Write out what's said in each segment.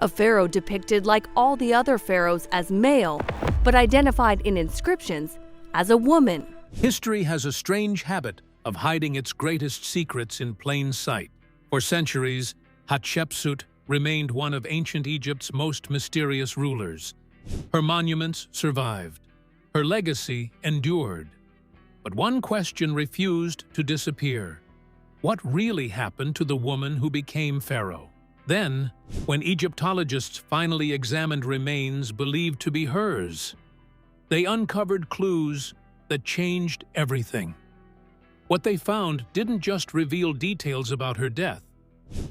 A pharaoh depicted like all the other pharaohs as male, but identified in inscriptions as a woman. History has a strange habit of hiding its greatest secrets in plain sight. For centuries, Hatshepsut remained one of ancient Egypt's most mysterious rulers. Her monuments survived. Her legacy endured. But one question refused to disappear. What really happened to the woman who became pharaoh? Then, when Egyptologists finally examined remains believed to be hers, they uncovered clues that changed everything. What they found didn't just reveal details about her death.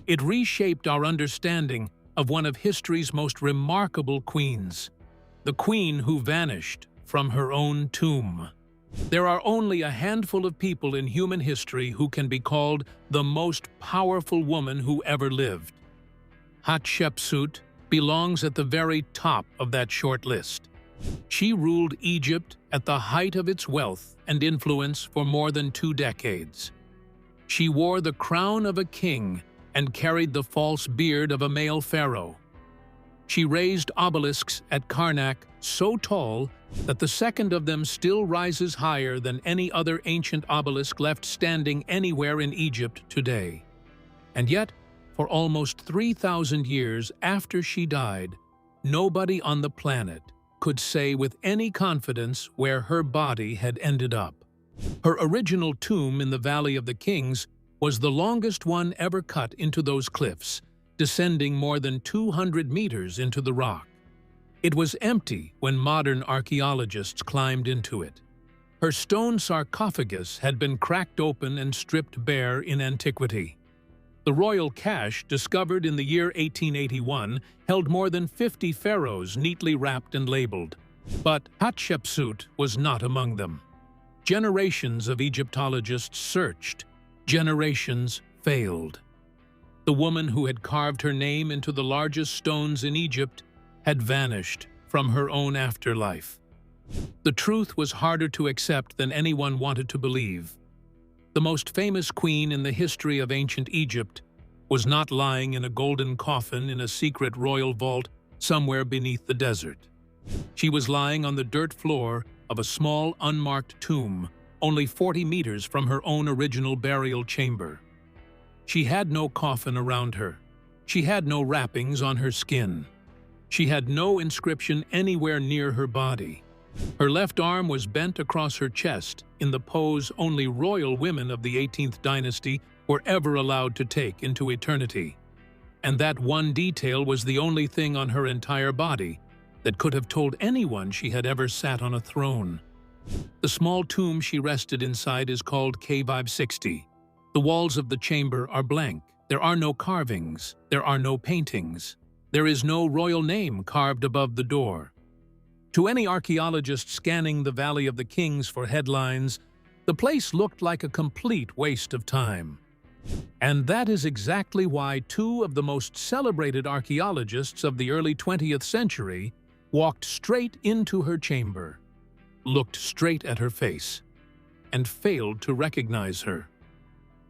It reshaped our understanding of one of history's most remarkable queens, the queen who vanished from her own tomb. There are only a handful of people in human history who can be called the most powerful woman who ever lived. Hatshepsut belongs at the very top of that short list. She ruled Egypt at the height of its wealth and influence for more than 2 decades. She wore the crown of a king and carried the false beard of a male pharaoh. She raised obelisks at Karnak so tall that the second of them still rises higher than any other ancient obelisk left standing anywhere in Egypt today. And yet, for almost 3,000 years after she died, nobody on the planet could say with any confidence where her body had ended up. Her original tomb in the Valley of the Kings was the longest one ever cut into those cliffs, descending more than 200 meters into the rock. It was empty when modern archaeologists climbed into it. Her stone sarcophagus had been cracked open and stripped bare in antiquity. The royal cache, discovered in the year 1881, held more than 50 pharaohs neatly wrapped and labeled. But Hatshepsut was not among them. Generations of Egyptologists searched. Generations failed. The woman who had carved her name into the largest stones in Egypt had vanished from her own afterlife. The truth was harder to accept than anyone wanted to believe. The most famous queen in the history of ancient Egypt was not lying in a golden coffin in a secret royal vault somewhere beneath the desert. She was lying on the dirt floor of a small, unmarked tomb, only 40 meters from her own original burial chamber. She had no coffin around her. She had no wrappings on her skin. She had no inscription anywhere near her body. Her left arm was bent across her chest in the pose only royal women of the 18th dynasty were ever allowed to take into eternity. And that one detail was the only thing on her entire body that could have told anyone she had ever sat on a throne. The small tomb she rested inside is called Cave 60. The walls of the chamber are blank. There are no carvings. There are no paintings. There is no royal name carved above the door. To any archaeologist scanning the Valley of the Kings for headlines, the place looked like a complete waste of time. And that is exactly why 2 of the most celebrated archaeologists of the early 20th century walked straight into her chamber, looked straight at her face, and failed to recognize her.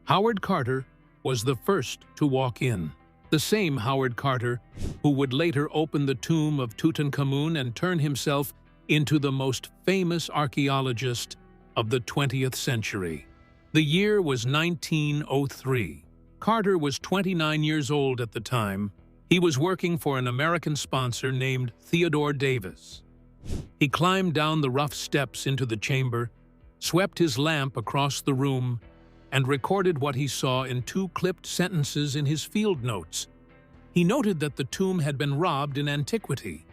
Howard Carter was the first to walk in. The same Howard Carter who would later open the tomb of Tutankhamun and turn himself into the most famous archaeologist of the 20th century. The year was 1903. Carter was 29 years old at the time. He was working for an American sponsor named Theodore Davis. He climbed down the rough steps into the chamber, swept his lamp across the room, and recorded what he saw in 2 clipped sentences in his field notes. He noted that the tomb had been robbed in antiquity.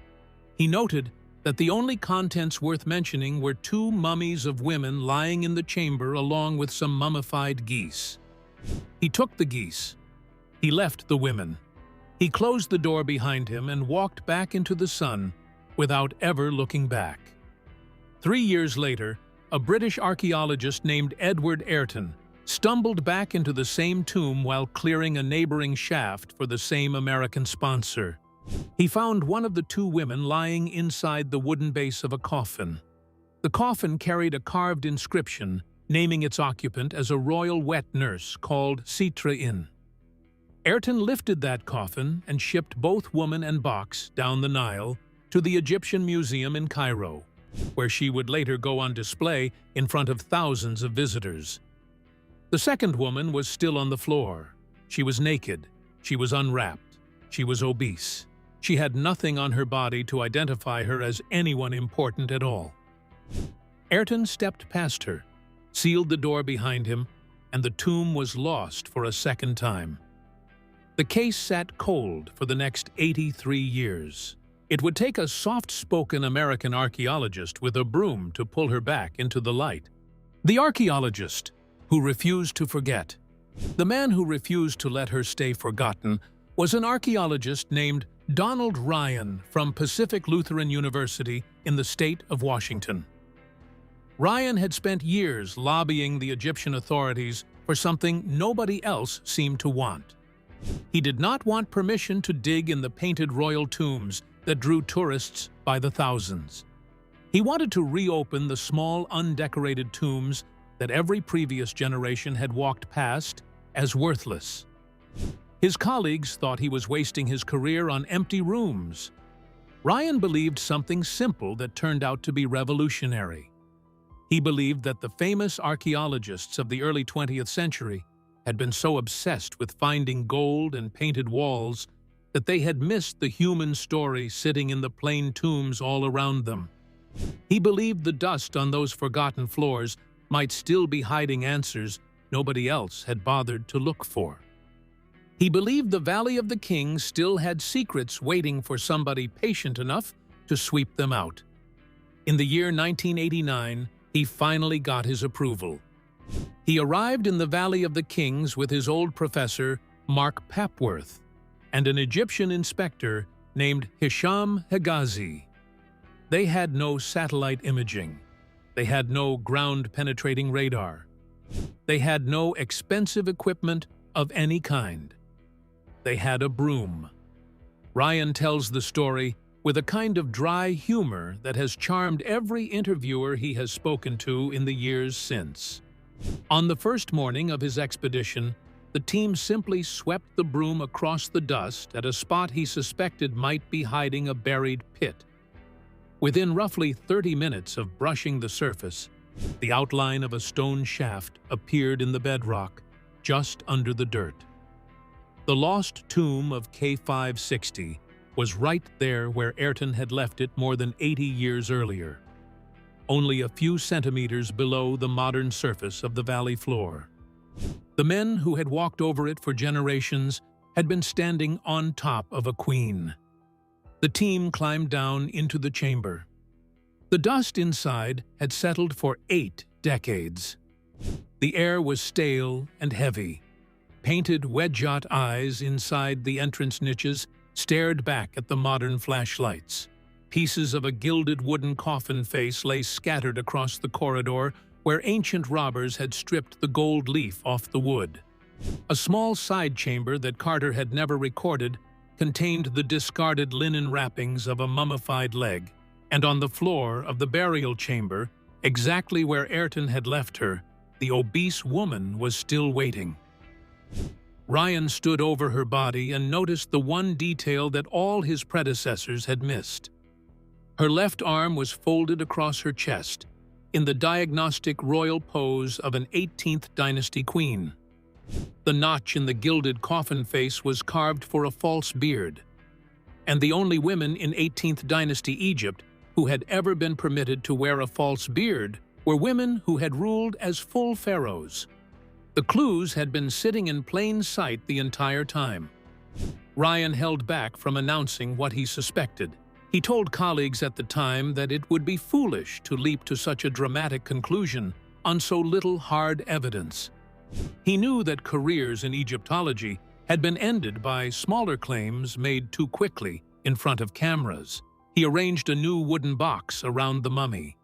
He noted that the only contents worth mentioning were 2 mummies of women lying in the chamber along with some mummified geese. He took the geese. He left the women. He closed the door behind him and walked back into the sun without ever looking back. 3 years later, a British archaeologist named Edward Ayrton stumbled back into the same tomb while clearing a neighboring shaft for the same American sponsor. He found one of the 2 women lying inside the wooden base of a coffin. The coffin carried a carved inscription naming its occupant as a royal wet nurse called Citra Inn. Ayrton lifted that coffin and shipped both woman and box down the Nile to the Egyptian Museum in Cairo, where she would later go on display in front of thousands of visitors. The second woman was still on the floor. She was naked. She was unwrapped. She was obese. She had nothing on her body to identify her as anyone important at all. Ayrton stepped past her, sealed the door behind him, and the tomb was lost for a second time. The case sat cold for the next 83 years. It would take a soft-spoken American archaeologist with a broom to pull her back into the light. The archaeologist who refused to forget. The man who refused to let her stay forgotten was an archaeologist named Donald Ryan from Pacific Lutheran University in the state of Washington. Ryan had spent years lobbying the Egyptian authorities for something nobody else seemed to want. He did not want permission to dig in the painted royal tombs that drew tourists by the thousands. He wanted to reopen the small, undecorated tombs that every previous generation had walked past as worthless. His colleagues thought he was wasting his career on empty rooms. Ryan believed something simple that turned out to be revolutionary. He believed that the famous archaeologists of the early 20th century had been so obsessed with finding gold and painted walls that they had missed the human story sitting in the plain tombs all around them. He believed the dust on those forgotten floors might still be hiding answers nobody else had bothered to look for. He believed the Valley of the Kings still had secrets waiting for somebody patient enough to sweep them out. In the year 1989, he finally got his approval. He arrived in the Valley of the Kings with his old professor, Mark Papworth, and an Egyptian inspector named Hisham Hegazi. They had no satellite imaging. They had no ground-penetrating radar. They had no expensive equipment of any kind. They had a broom. Ryan tells the story with a kind of dry humor that has charmed every interviewer he has spoken to in the years since. On the first morning of his expedition, the team simply swept the broom across the dust at a spot he suspected might be hiding a buried pit. Within roughly 30 minutes of brushing the surface, the outline of a stone shaft appeared in the bedrock, just under the dirt. The lost tomb of K560 was right there where Ayrton had left it more than 80 years earlier, only a few centimeters below the modern surface of the valley floor. The men who had walked over it for generations had been standing on top of a queen. The team climbed down into the chamber. The dust inside had settled for 8 decades. The air was stale and heavy. Painted wedge-shot eyes inside the entrance niches stared back at the modern flashlights. Pieces of a gilded wooden coffin face lay scattered across the corridor where ancient robbers had stripped the gold leaf off the wood. A small side chamber that Carter had never recorded contained the discarded linen wrappings of a mummified leg, and on the floor of the burial chamber, exactly where Ayrton had left her, the obese woman was still waiting. Ryan stood over her body and noticed the one detail that all his predecessors had missed. Her left arm was folded across her chest, in the diagnostic royal pose of an 18th dynasty queen. The notch in the gilded coffin face was carved for a false beard, and the only women in 18th dynasty Egypt who had ever been permitted to wear a false beard were women who had ruled as full pharaohs. The clues had been sitting in plain sight the entire time. Ryan held back from announcing what he suspected. He told colleagues at the time that it would be foolish to leap to such a dramatic conclusion on so little hard evidence. He knew that careers in Egyptology had been ended by smaller claims made too quickly in front of cameras. He arranged a new wooden box around the mummy.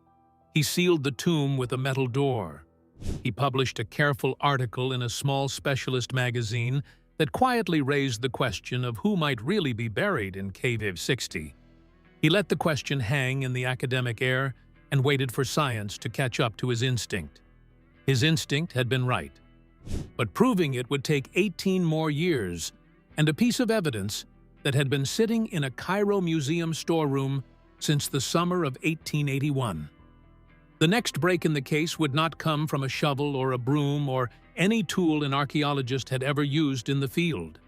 He sealed the tomb with a metal door. He published a careful article in a small specialist magazine that quietly raised the question of who might really be buried in K560. He let the question hang in the academic air and waited for science to catch up to his instinct. His instinct had been right, but proving it would take 18 more years and a piece of evidence that had been sitting in a Cairo museum storeroom since the summer of 1881. The next break in the case would not come from a shovel or a broom or any tool an archaeologist had ever used in the field.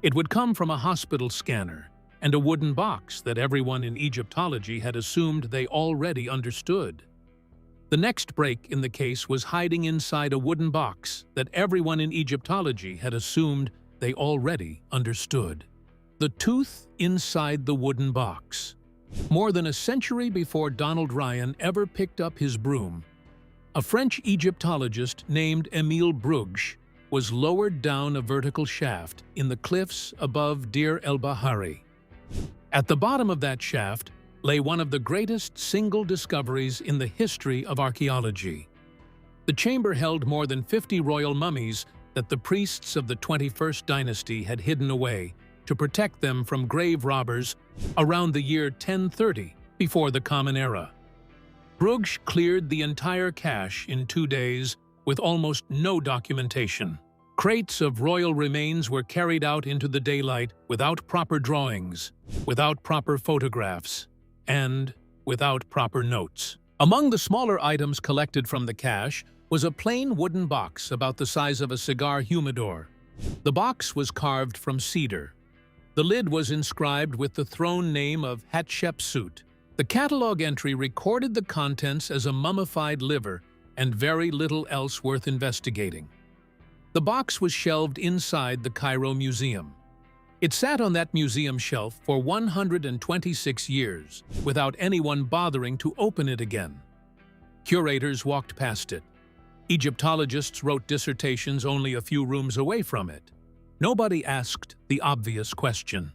It would come from a hospital scanner and a wooden box that everyone in Egyptology had assumed they already understood. The next break in the case was hiding inside a wooden box that everyone in Egyptology had assumed they already understood. The tooth inside the wooden box. More than a century before Donald Ryan ever picked up his broom, a French Egyptologist named Émile Brugsch was lowered down a vertical shaft in the cliffs above Deir el-Bahari. At the bottom of that shaft lay one of the greatest single discoveries in the history of archaeology. The chamber held more than 50 royal mummies that the priests of the 21st dynasty had hidden away to protect them from grave robbers around the year 1030 before the Common Era. Brugsch cleared the entire cache in 2 days with almost no documentation. Crates of royal remains were carried out into the daylight without proper drawings, without proper photographs, and without proper notes. Among the smaller items collected from the cache was a plain wooden box about the size of a cigar humidor. The box was carved from cedar. The lid was inscribed with the throne name of Hatshepsut. The catalog entry recorded the contents as a mummified liver and very little else worth investigating. The box was shelved inside the Cairo Museum. It sat on that museum shelf for 126 years without anyone bothering to open it again. Curators walked past it. Egyptologists wrote dissertations only a few rooms away from it. Nobody asked the obvious question.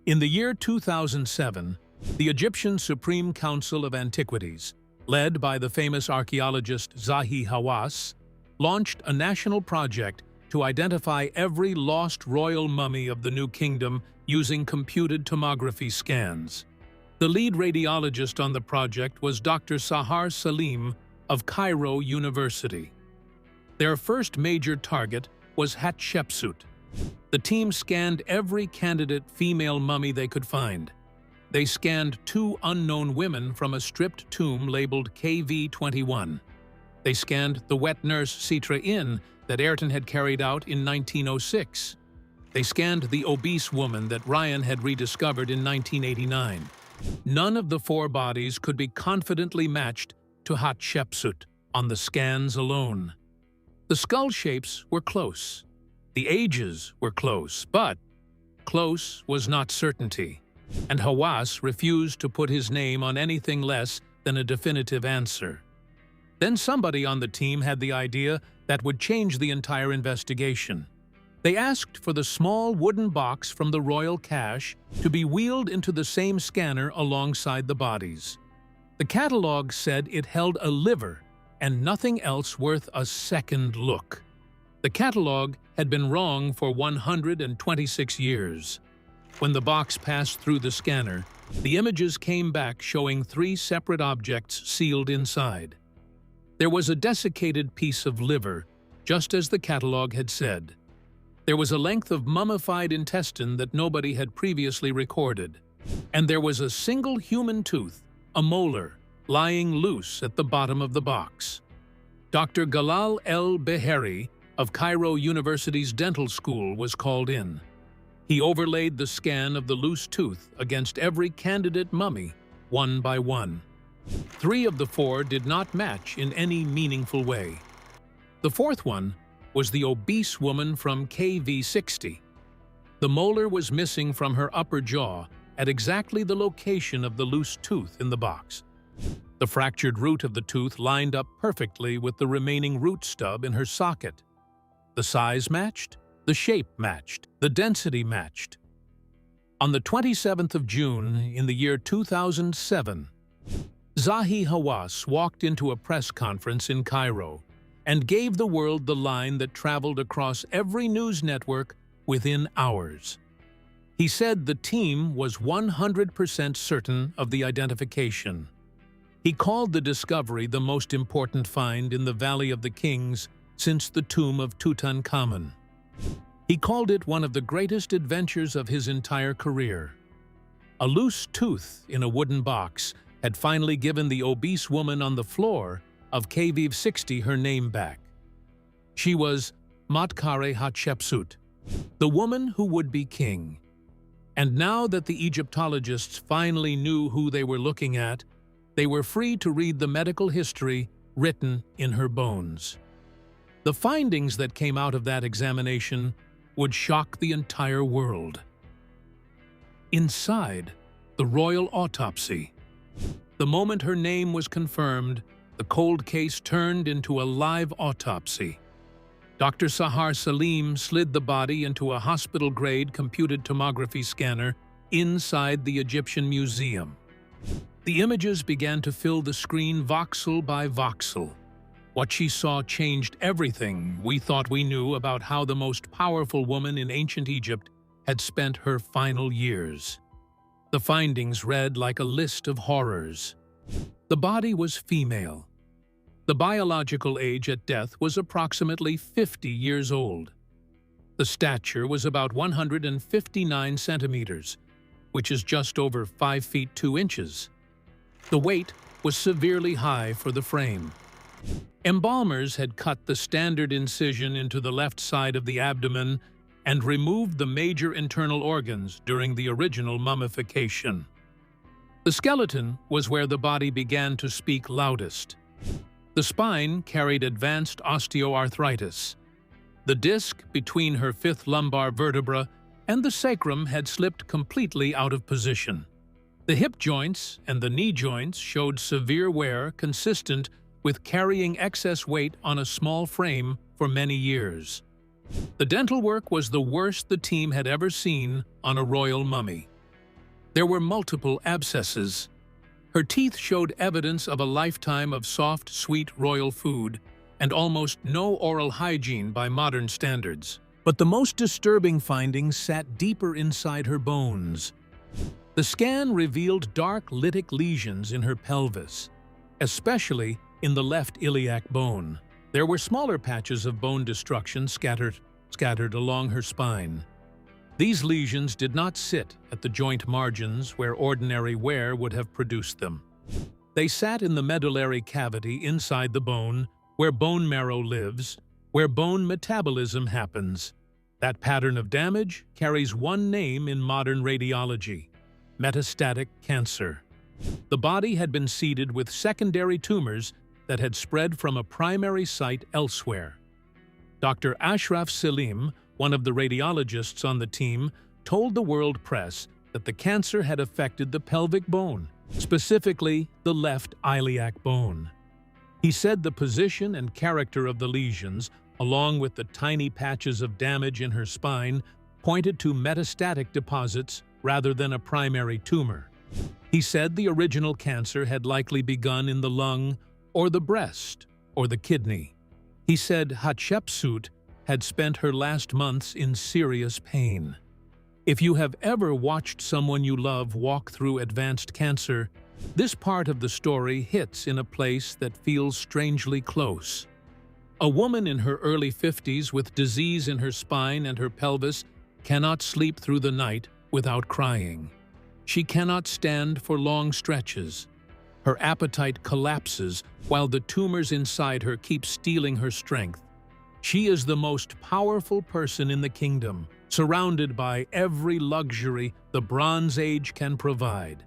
In the year 2007, the Egyptian Supreme Council of Antiquities, led by the famous archaeologist Zahi Hawass, launched a national project to identify every lost royal mummy of the New Kingdom using computed tomography scans. The lead radiologist on the project was Dr. Sahar Salim of Cairo University. Their first major target was Hatshepsut. The team scanned every candidate female mummy they could find. They scanned 2 unknown women from a stripped tomb labeled KV-21. They scanned the wet nurse Sitra Inn that Ayrton had carried out in 1906. They scanned the obese woman that Ryan had rediscovered in 1989. None of the 4 bodies could be confidently matched to Hatshepsut on the scans alone. The skull shapes were close. The ages were close, but close was not certainty, and Hawass refused to put his name on anything less than a definitive answer. Then somebody on the team had the idea that would change the entire investigation. They asked for the small wooden box from the royal cache to be wheeled into the same scanner alongside the bodies. The catalog said it held a liver and nothing else worth a second look. The catalog had been wrong for 126 years. When the box passed through the scanner, the images came back showing 3 separate objects sealed inside. There was a desiccated piece of liver, just as the catalog had said. There was a length of mummified intestine that nobody had previously recorded. And there was a single human tooth, a molar, lying loose at the bottom of the box. Dr. Galal el-Beheri of Cairo University's dental school was called in. He overlaid the scan of the loose tooth against every candidate mummy, one by one. 3 of the 4 did not match in any meaningful way. The 4th one was the obese woman from KV-60. The molar was missing from her upper jaw at exactly the location of the loose tooth in the box. The fractured root of the tooth lined up perfectly with the remaining root stub in her socket. The size matched, the shape matched, the density matched. On the 27th of June in the year 2007, Zahi Hawass walked into a press conference in Cairo and gave the world the line that traveled across every news network within hours. He said the team was 100% certain of the identification. He called the discovery the most important find in the Valley of the Kings since the tomb of Tutankhamun. He called it one of the greatest adventures of his entire career. A loose tooth in a wooden box had finally given the obese woman on the floor of Kv 60 her name back. She was Motkare Hatshepsut, the woman who would be king. And now that the Egyptologists finally knew who they were looking at, they were free to read the medical history written in her bones. The findings that came out of that examination would shock the entire world. Inside the royal autopsy, the moment her name was confirmed, the cold case turned into a live autopsy. Dr. Sahar Salim slid the body into a hospital-grade computed tomography scanner inside the Egyptian museum. The images began to fill the screen voxel by voxel. What she saw changed everything we thought we knew about how the most powerful woman in ancient Egypt had spent her final years. The findings read like a list of horrors. The body was female. The biological age at death was approximately 50 years old. The stature was about 159 centimeters, which is just over 5 feet 2 inches. The weight was severely high for the frame. Embalmers had cut the standard incision into the left side of the abdomen and removed the major internal organs during the original mummification. The skeleton was where the body began to speak loudest. The spine carried advanced osteoarthritis. The disc between her fifth lumbar vertebra and the sacrum had slipped completely out of position. The hip joints and the knee joints showed severe wear consistent with carrying excess weight on a small frame for many years. The dental work was the worst the team had ever seen on a royal mummy. There were multiple abscesses. Her teeth showed evidence of a lifetime of soft, sweet royal food and almost no oral hygiene by modern standards. But the most disturbing findings sat deeper inside her bones. The scan revealed dark lytic lesions in her pelvis, especially in the left iliac bone. There were smaller patches of bone destruction scattered along her spine. These lesions did not sit at the joint margins where ordinary wear would have produced them. They sat in the medullary cavity inside the bone, where bone marrow lives, where bone metabolism happens. That pattern of damage carries one name in modern radiology: metastatic cancer. The body had been seeded with secondary tumors that had spread from a primary site elsewhere. Dr. Ashraf Salim, one of the radiologists on the team, told the world press that the cancer had affected the pelvic bone, specifically the left iliac bone. He said the position and character of the lesions, along with the tiny patches of damage in her spine, pointed to metastatic deposits rather than a primary tumor. He said the original cancer had likely begun in the lung, or the breast, or the kidney. He said Hatshepsut had spent her last months in serious pain. If you have ever watched someone you love walk through advanced cancer, this part of the story hits in a place that feels strangely close. A woman in her early 50s with disease in her spine and her pelvis cannot sleep through the night without crying. She cannot stand for long stretches. Her appetite collapses while the tumors inside her keep stealing her strength. She is the most powerful person in the kingdom, surrounded by every luxury the Bronze Age can provide.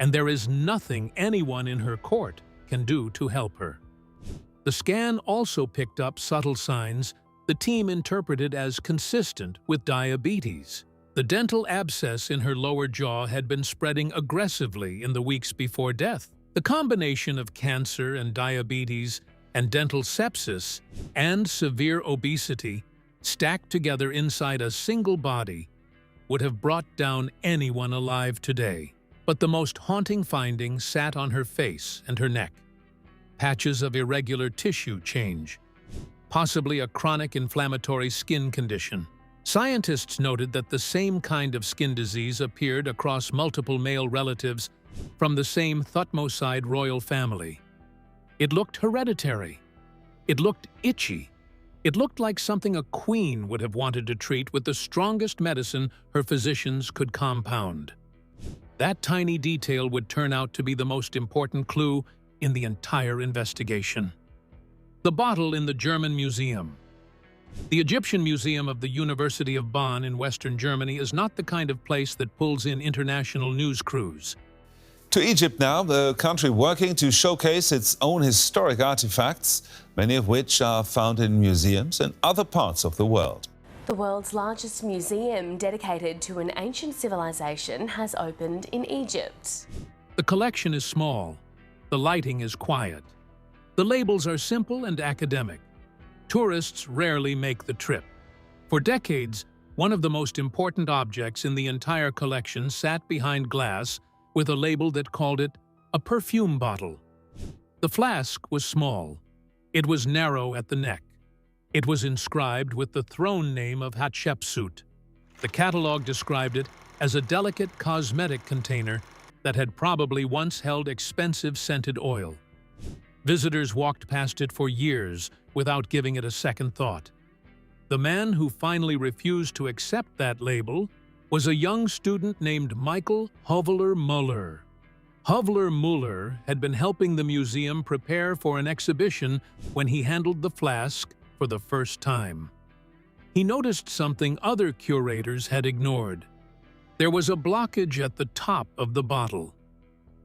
And there is nothing anyone in her court can do to help her. The scan also picked up subtle signs the team interpreted as consistent with diabetes. The dental abscess in her lower jaw had been spreading aggressively in the weeks before death. The combination of cancer and diabetes and dental sepsis and severe obesity stacked together inside a single body would have brought down anyone alive today. But the most haunting finding sat on her face and her neck. Patches of irregular tissue change, possibly a chronic inflammatory skin condition. Scientists noted that the same kind of skin disease appeared across multiple male relatives from the same Thutmoside royal family. It looked hereditary. It looked itchy. It looked like something a queen would have wanted to treat with the strongest medicine her physicians could compound. That tiny detail would turn out to be the most important clue in the entire investigation. The bottle in the German museum. The Egyptian Museum of the University of Bonn in Western Germany is not the kind of place that pulls in international news crews. To Egypt now, the country working to showcase its own historic artifacts, many of which are found in museums in other parts of the world. The world's largest museum dedicated to an ancient civilization has opened in Egypt. The collection is small. The lighting is quiet. The labels are simple and academic. Tourists rarely make the trip. For decades, one of the most important objects in the entire collection sat behind glass with a label that called it a perfume bottle. The flask was small. It was narrow at the neck. It was inscribed with the throne name of Hatshepsut. The catalog described it as a delicate cosmetic container that had probably once held expensive scented oil. Visitors walked past it for years without giving it a second thought. The man who finally refused to accept that label was a young student named Michael Hovler-Muller. Hovler-Muller had been helping the museum prepare for an exhibition when he handled the flask for the first time. He noticed something other curators had ignored. There was a blockage at the top of the bottle.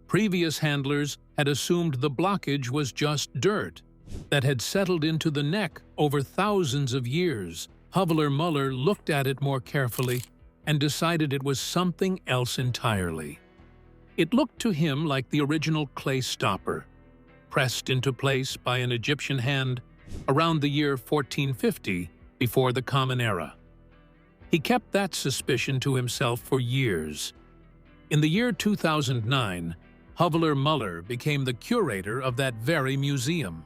Previous handlers had assumed the blockage was just dirt that had settled into the neck over thousands of years. Hovler-Muller looked at it more carefully and decided it was something else entirely. It looked to him like the original clay stopper, pressed into place by an Egyptian hand around the year 1450 before the Common Era. He kept that suspicion to himself for years. In the year 2009, Hovler-Muller became the curator of that very museum.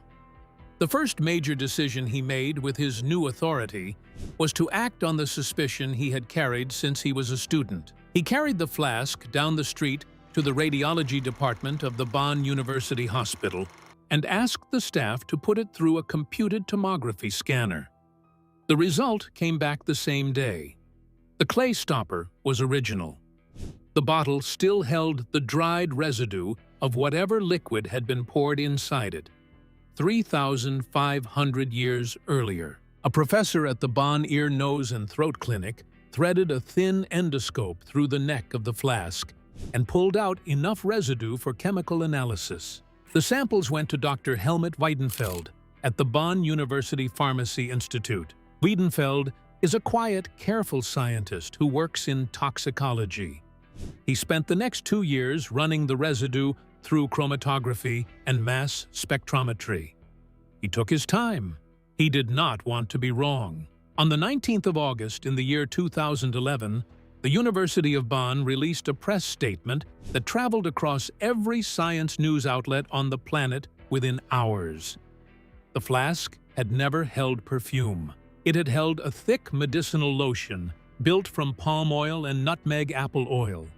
The first major decision he made with his new authority was to act on the suspicion he had carried since he was a student. He carried the flask down the street to the radiology department of the Bonn University Hospital and asked the staff to put it through a computed tomography scanner. The result came back the same day. The clay stopper was original. The bottle still held the dried residue of whatever liquid had been poured inside it 3,500 years earlier. A professor at the Bonn Ear, Nose, and Throat Clinic threaded a thin endoscope through the neck of the flask and pulled out enough residue for chemical analysis. The samples went to Dr. Helmut Weidenfeld at the Bonn University Pharmacy Institute. Weidenfeld is a quiet, careful scientist who works in toxicology. He spent the next 2 years running the residue through chromatography and mass spectrometry. He took his time. He did not want to be wrong. On the 19th of August in the year 2011, the University of Bonn released a press statement that traveled across every science news outlet on the planet within hours. The flask had never held perfume. It had held a thick medicinal lotion built from palm oil and nutmeg apple oil.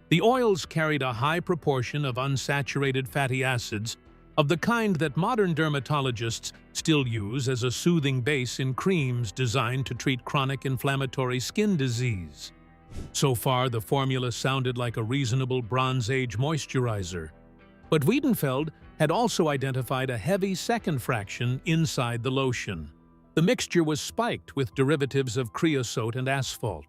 The oils carried a high proportion of unsaturated fatty acids of the kind that modern dermatologists still use as a soothing base in creams designed to treat chronic inflammatory skin disease. So far, the formula sounded like a reasonable Bronze Age moisturizer. But Weidenfeld had also identified a heavy second fraction inside the lotion. The mixture was spiked with derivatives of creosote and asphalt.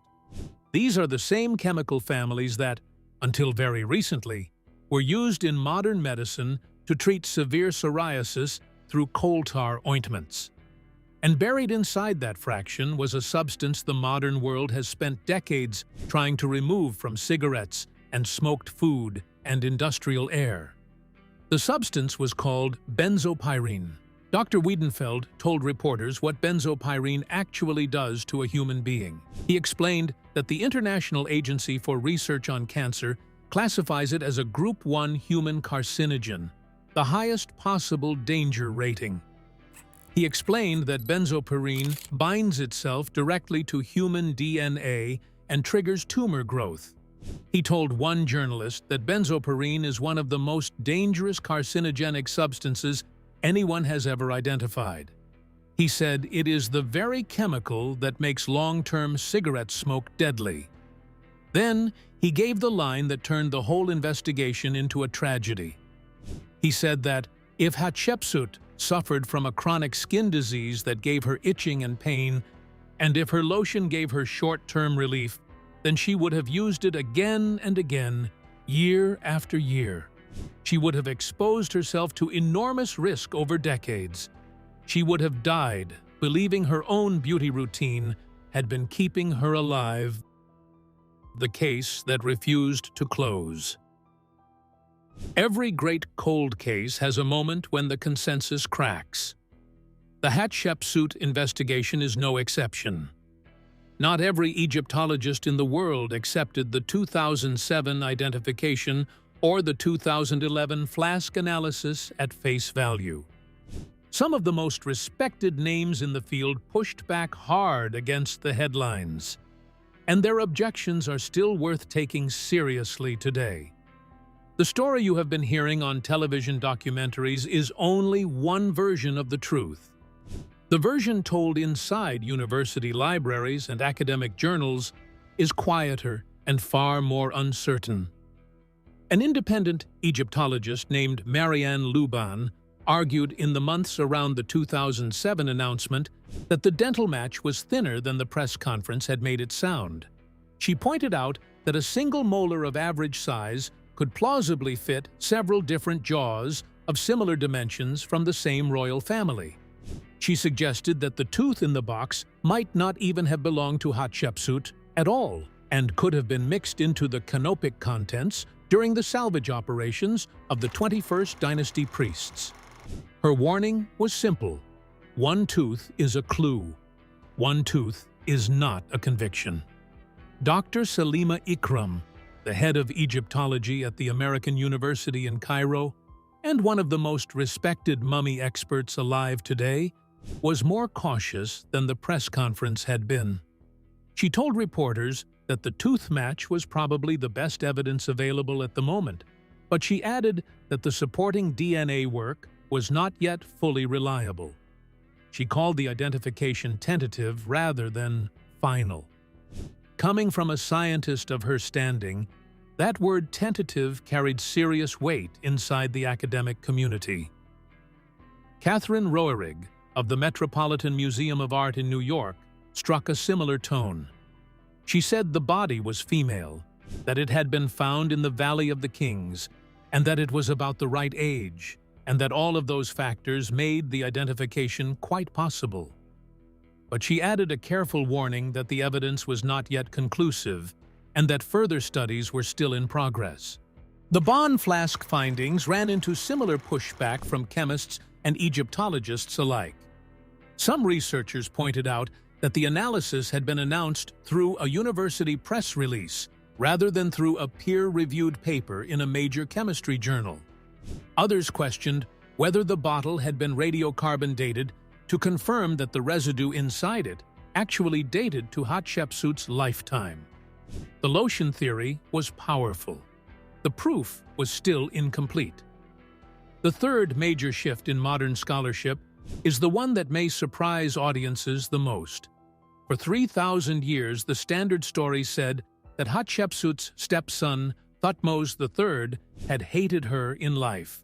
These are the same chemical families that, until very recently, were used in modern medicine to treat severe psoriasis through coal tar ointments. And buried inside that fraction was a substance the modern world has spent decades trying to remove from cigarettes and smoked food and industrial air. The substance was called benzopyrene. Dr. Weidenfeld told reporters what benzopyrene actually does to a human being. He explained that the International Agency for Research on Cancer classifies it as a Group 1 human carcinogen, the highest possible danger rating. He explained that benzopyrene binds itself directly to human DNA and triggers tumor growth. He told one journalist that benzopyrene is one of the most dangerous carcinogenic substances anyone has ever identified. He said it is the very chemical that makes long-term cigarette smoke deadly. Then he gave the line that turned the whole investigation into a tragedy. He said that if Hatshepsut suffered from a chronic skin disease that gave her itching and pain, and if her lotion gave her short-term relief, then she would have used it again and again, year after year. She would have exposed herself to enormous risk over decades. She would have died, believing her own beauty routine had been keeping her alive. The case that refused to close. Every great cold case has a moment when the consensus cracks. The Hatshepsut investigation is no exception. Not every Egyptologist in the world accepted the 2007 identification or the 2011 flask analysis at face value. Some of the most respected names in the field pushed back hard against the headlines, and their objections are still worth taking seriously today. The story you have been hearing on television documentaries is only one version of the truth. The version told inside university libraries and academic journals is quieter and far more uncertain. An independent Egyptologist named Marianne Luban argued in the months around the 2007 announcement that the dental match was thinner than the press conference had made it sound. She pointed out that a single molar of average size could plausibly fit several different jaws of similar dimensions from the same royal family. She suggested that the tooth in the box might not even have belonged to Hatshepsut at all and could have been mixed into the canopic contents during the salvage operations of the 21st dynasty priests. Her warning was simple. One tooth is a clue. One tooth is not a conviction. Dr. Salima Ikram, the head of Egyptology at the American University in Cairo, and one of the most respected mummy experts alive today, was more cautious than the press conference had been. She told reporters that the tooth match was probably the best evidence available at the moment, but she added that the supporting DNA work was not yet fully reliable. She called the identification tentative rather than final. Coming from a scientist of her standing, that word tentative carried serious weight inside the academic community. Catherine Roerig of the Metropolitan Museum of Art in New York struck a similar tone. She said the body was female, that it had been found in the Valley of the Kings, and that it was about the right age, and that all of those factors made the identification quite possible. But she added a careful warning that the evidence was not yet conclusive and that further studies were still in progress. The Bonn flask findings ran into similar pushback from chemists and Egyptologists alike. Some researchers pointed out that the analysis had been announced through a university press release rather than through a peer-reviewed paper in a major chemistry journal. Others questioned whether the bottle had been radiocarbon dated to confirm that the residue inside it actually dated to Hatshepsut's lifetime. The lotion theory was powerful. The proof was still incomplete. The third major shift in modern scholarship is the one that may surprise audiences the most. For 3,000 years, the standard story said that Hatshepsut's stepson, Thutmose III, had hated her in life,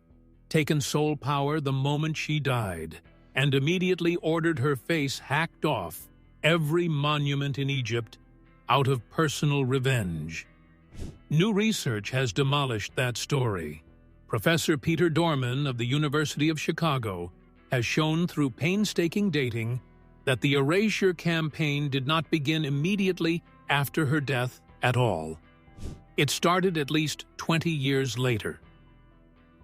taken sole power the moment she died, and immediately ordered her face hacked off every monument in Egypt out of personal revenge. New research has demolished that story. Professor Peter Dorman of the University of Chicago has shown through painstaking dating that the erasure campaign did not begin immediately after her death at all. It started at least 20 years later.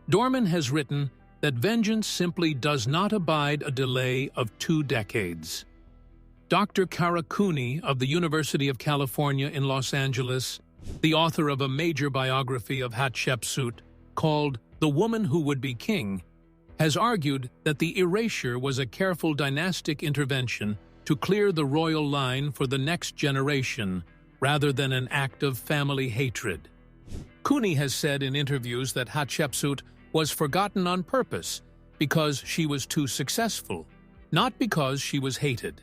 Dorman has written that vengeance simply does not abide a delay of 2 decades. Dr. Kara Cooney of the University of California in Los Angeles, the author of a major biography of Hatshepsut called The Woman Who Would Be King, has argued that the erasure was a careful dynastic intervention to clear the royal line for the next generation rather than an act of family hatred. Cooney has said in interviews that Hatshepsut was forgotten on purpose because she was too successful, not because she was hated.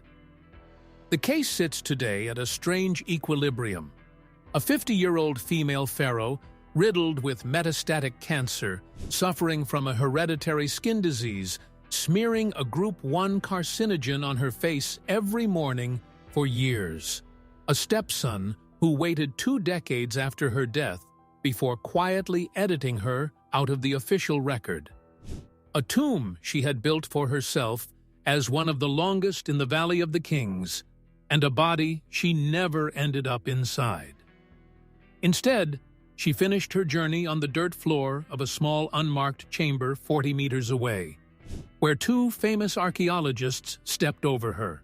The case sits today at a strange equilibrium. A 50-year-old female pharaoh, riddled with metastatic cancer, suffering from a hereditary skin disease, smearing a Group 1 carcinogen on her face every morning for years. A stepson who waited 2 decades after her death before quietly editing her out of the official record. A tomb she had built for herself as one of the longest in the Valley of the Kings, and a body she never ended up inside. Instead, she finished her journey on the dirt floor of a small unmarked chamber 40 meters away, where 2 famous archaeologists stepped over her,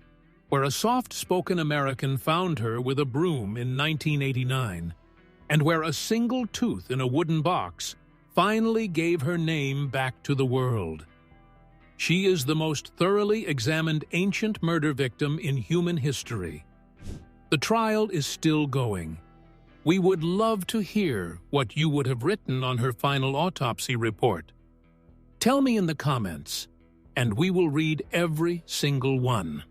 where a soft-spoken American found her with a broom in 1989, and where a single tooth in a wooden box finally gave her name back to the world. She is the most thoroughly examined ancient murder victim in human history. The trial is still going. We would love to hear what you would have written on her final autopsy report. Tell me in the comments, and we will read every single one.